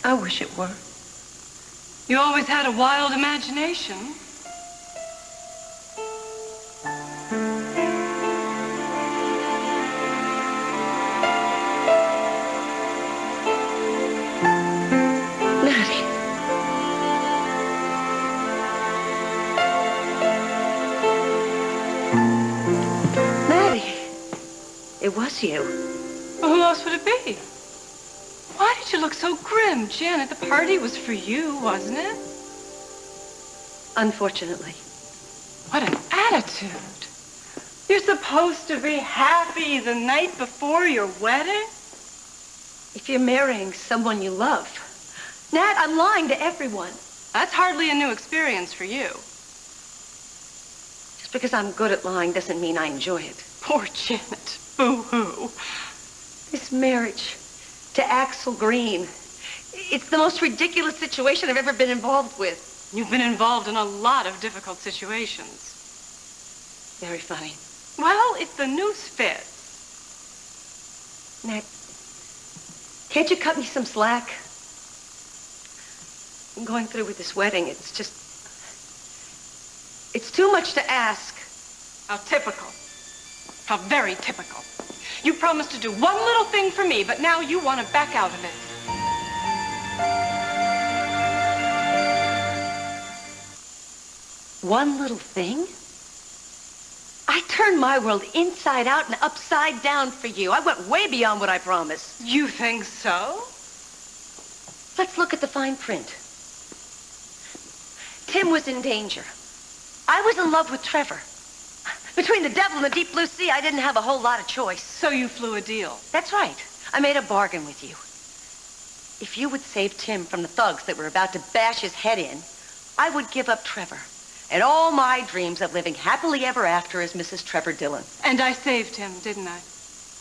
I wish it were. You always had a wild imagination. It was you. Well, who else would it be? Why did you look so grim, Janet? The party was for you, wasn't it? Unfortunately. What an attitude. You're supposed to be happy the night before your wedding? If you're marrying someone you love. Nat, I'm lying to everyone. That's hardly a new experience for you. Just because I'm good at lying doesn't mean I enjoy it. Poor Janet. Boo-hoo. This marriage to Axel Green. It's the most ridiculous situation I've ever been involved with. You've been involved in a lot of difficult situations. Very funny. Well, if the noose fits. Nat, can't you cut me some slack? I'm going through with this wedding. It's just... It's too much to ask. How typical. How very typical. You promised to do one little thing for me, but now you want to back out of it. One little thing? I turned my world inside out and upside down for you. I went way beyond what I promised. You think so? Let's look at the fine print. Tim was in danger. I was in love with Trevor. Between the devil and the deep blue sea, I didn't have a whole lot of choice. So you flew a deal. That's right. I made a bargain with you. If you would save Tim from the thugs that were about to bash his head in, I would give up Trevor and all my dreams of living happily ever after as Mrs. Trevor Dillon. And I saved him, didn't I?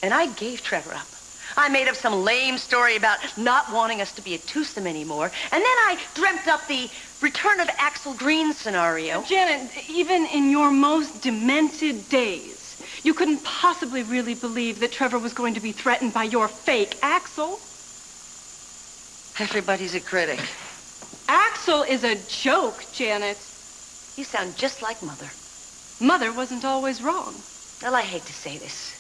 And I gave Trevor up. I made up some lame story about not wanting us to be a twosome anymore. And then I dreamt up the return of Axel Green scenario. Janet, even in your most demented days, you couldn't possibly really believe that Trevor was going to be threatened by your fake Axel. Everybody's a critic. Axel is a joke, Janet. You sound just like Mother. Mother wasn't always wrong. Well, I hate to say this.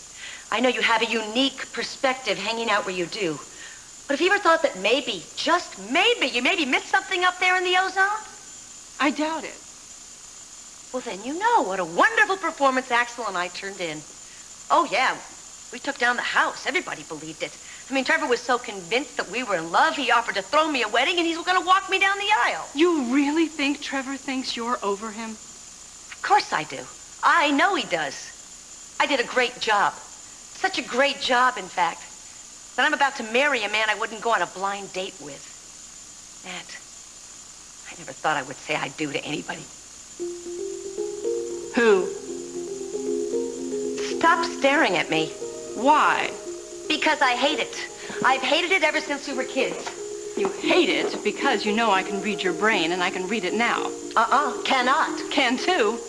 I know you have a unique perspective hanging out where you do. But have you ever thought that maybe, just maybe, you maybe missed something up there in the ozone? I doubt it. Well, then you know what a wonderful performance Axel and I turned in. Oh, yeah. We took down the house. Everybody believed it. I mean, Trevor was so convinced that we were in love, he offered to throw me a wedding, and he's going to walk me down the aisle. You really think Trevor thinks you're over him? Of course I do. I know he does. I did a great job. Such a great job, in fact, that I'm about to marry a man I wouldn't go on a blind date with. Nat, I never thought I would say I do to anybody. Who? Stop staring at me. Why? Because I hate it. I've hated it ever since we were kids. You hate it because you know I can read your brain, and I can read it now. Cannot. Can too.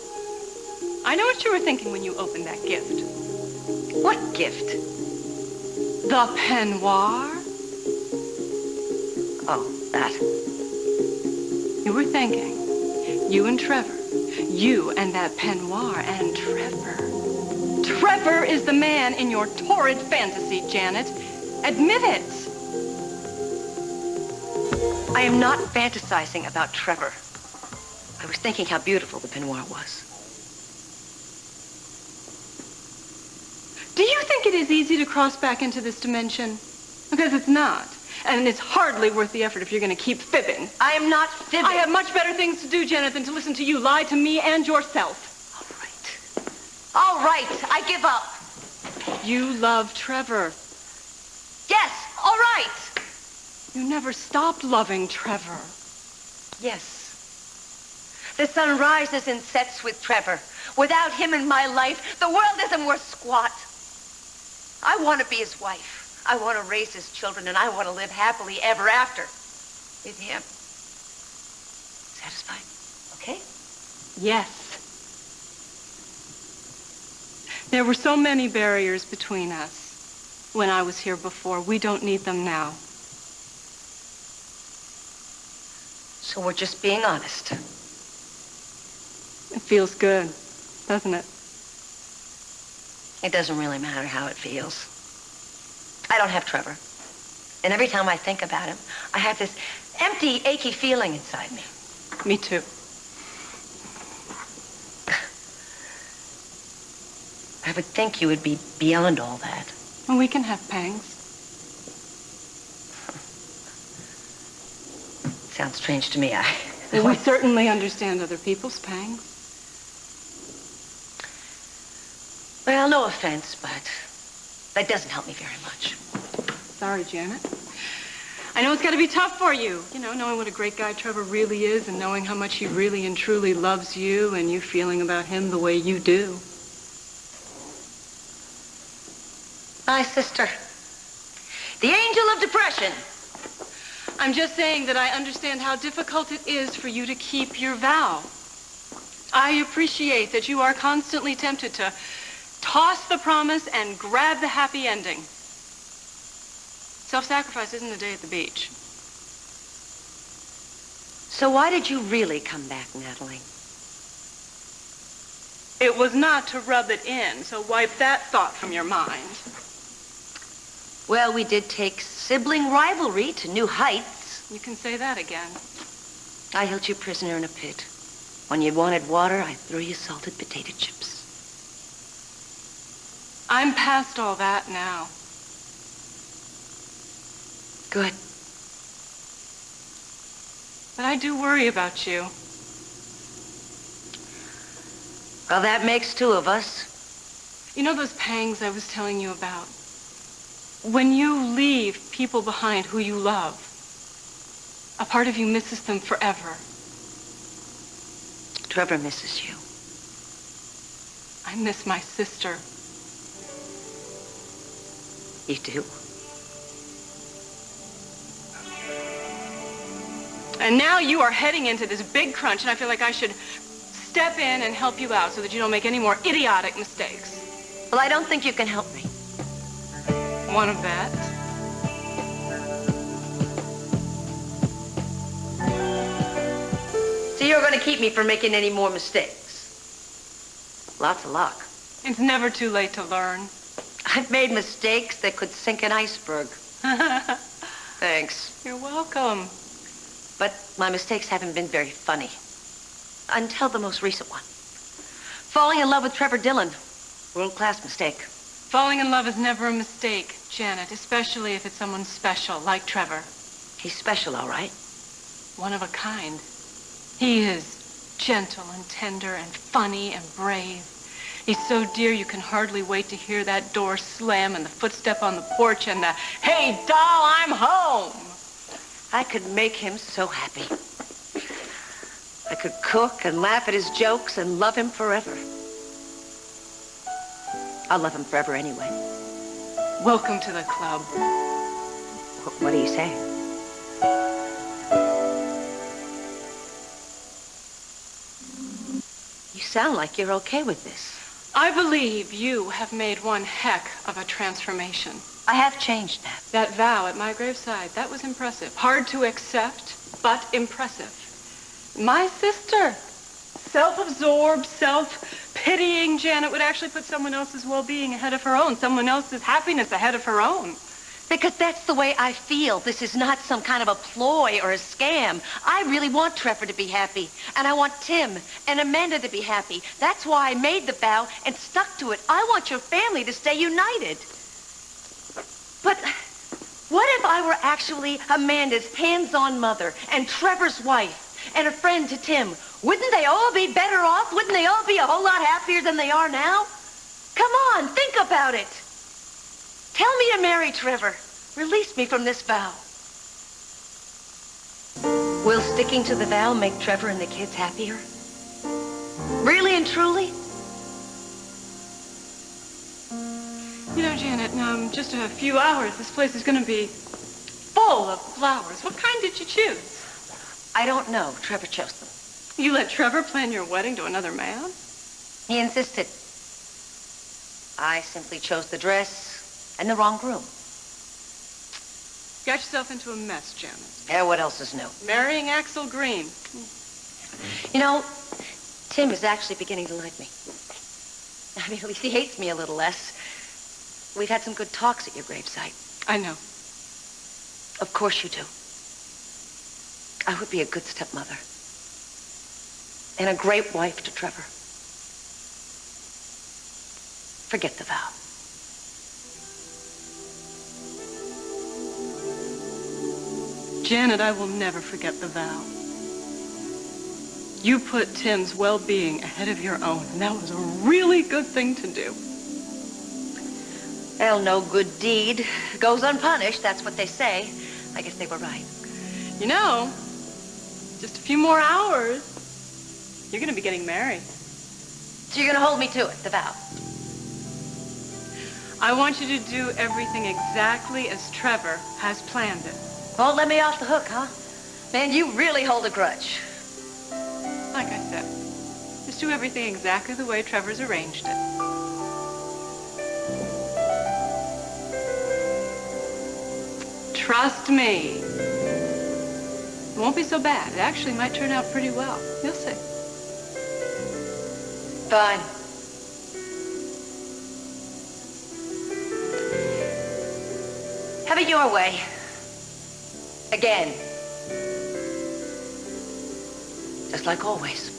I know what you were thinking when you opened that gift. What gift? The peignoir. Oh, that. You were thinking, you and Trevor, you and that peignoir and Trevor. Trevor is the man in your torrid fantasy, Janet. Admit it. I am not fantasizing about Trevor. I was thinking how beautiful the peignoir was. Do you think it is easy to cross back into this dimension? Because it's not. And it's hardly worth the effort if you're going to keep fibbing. I am not fibbing. I have much better things to do, Janet, than to listen to you lie to me and yourself. All right. I give up. You love Trevor. Yes. All right. You never stopped loving Trevor. Yes. The sun rises and sets with Trevor. Without him in my life, the world isn't worth squat. I want to be his wife. I want to raise his children, and I want to live happily ever after with him. Satisfied? Okay? Yes. There were so many barriers between us when I was here before. We don't need them now. So we're just being honest. It feels good, doesn't it? It doesn't really matter how it feels. I don't have Trevor. And every time I think about him, I have this empty, achy feeling inside me. Me too. I would think you would be beyond all that. Well, we can have pangs. Sounds strange to me. Well, we certainly understand other people's pangs. Well, no offense, but that doesn't help me very much. Sorry, Janet. I know it's got to be tough for you. You know, knowing what a great guy Trevor really is and knowing how much he really and truly loves you and you feeling about him the way you do. My sister. The angel of depression. I'm just saying that I understand how difficult it is for you to keep your vow. I appreciate that you are constantly tempted to toss the promise and grab the happy ending. Self-sacrifice isn't a day at the beach. So why did you really come back, Natalie? It was not to rub it in, so wipe that thought from your mind. Well, we did take sibling rivalry to new heights. You can say that again. I held you prisoner in a pit. When you wanted water, I threw you salted potato chips. I'm past all that now. Good. But I do worry about you. Well, that makes two of us. You know those pangs I was telling you about? When you leave people behind who you love, a part of you misses them forever. Trevor misses you. I miss my sister. You do? And now you are heading into this big crunch, and I feel like I should step in and help you out so that you don't make any more idiotic mistakes. Well, I don't think you can help me. Want to bet? So you're going to keep me from making any more mistakes? Lots of luck. It's never too late to learn. I've made mistakes that could sink an iceberg. Thanks. You're welcome. But my mistakes haven't been very funny. Until the most recent one. Falling in love with Trevor Dillon. World-class mistake. Falling in love is never a mistake, Janet, especially if it's someone special, like Trevor. He's special, all right. One of a kind. He is gentle and tender and funny and brave. He's so dear you can hardly wait to hear that door slam and the footstep on the porch and the, "Hey, doll, I'm home!" I could make him so happy. I could cook and laugh at his jokes and love him forever. I'll love him forever anyway. Welcome to the club. What do you say? You sound like you're okay with this. I believe you have made one heck of a transformation. I have changed, Nat. That vow at my graveside, that was impressive. Hard to accept, but impressive. My sister, self-absorbed, self-pitying Janet would actually put someone else's well-being ahead of her own, someone else's happiness ahead of her own. Because that's the way I feel. This is not some kind of a ploy or a scam. I really want Trevor to be happy. And I want Tim and Amanda to be happy. That's why I made the vow and stuck to it. I want your family to stay united. But what if I were actually Amanda's hands-on mother and Trevor's wife and a friend to Tim? Wouldn't they all be better off? Wouldn't they all be a whole lot happier than they are now? Come on, think about it. Tell me to marry Trevor. Release me from this vow. Will sticking to the vow make Trevor and the kids happier? Really and truly? You know, Janet, in just a few hours, this place is going to be full of flowers. What kind did you choose? I don't know. Trevor chose them. You let Trevor plan your wedding to another man? He insisted. I simply chose the dress and the wrong groom. Got yourself into a mess, Janet. Yeah, what else is new? Marrying Axel Green. You know, Tim is actually beginning to like me. I mean, at least he hates me a little less. We've had some good talks at your gravesite. I know. Of course you do. I would be a good stepmother. And a great wife to Trevor. Forget the vow. Janet, I will never forget the vow. You put Tim's well-being ahead of your own, and that was a really good thing to do. Well, no good deed goes unpunished, that's what they say. I guess they were right. You know, just a few more hours, you're going to be getting married. So you're going to hold me to it, the vow? I want you to do everything exactly as Trevor has planned it. Won't let me off the hook, huh? Man, you really hold a grudge. Like I said, just do everything exactly the way Trevor's arranged it. Trust me. It won't be so bad. It actually might turn out pretty well. You'll see. Fine. Have it your way. Again. Just like always.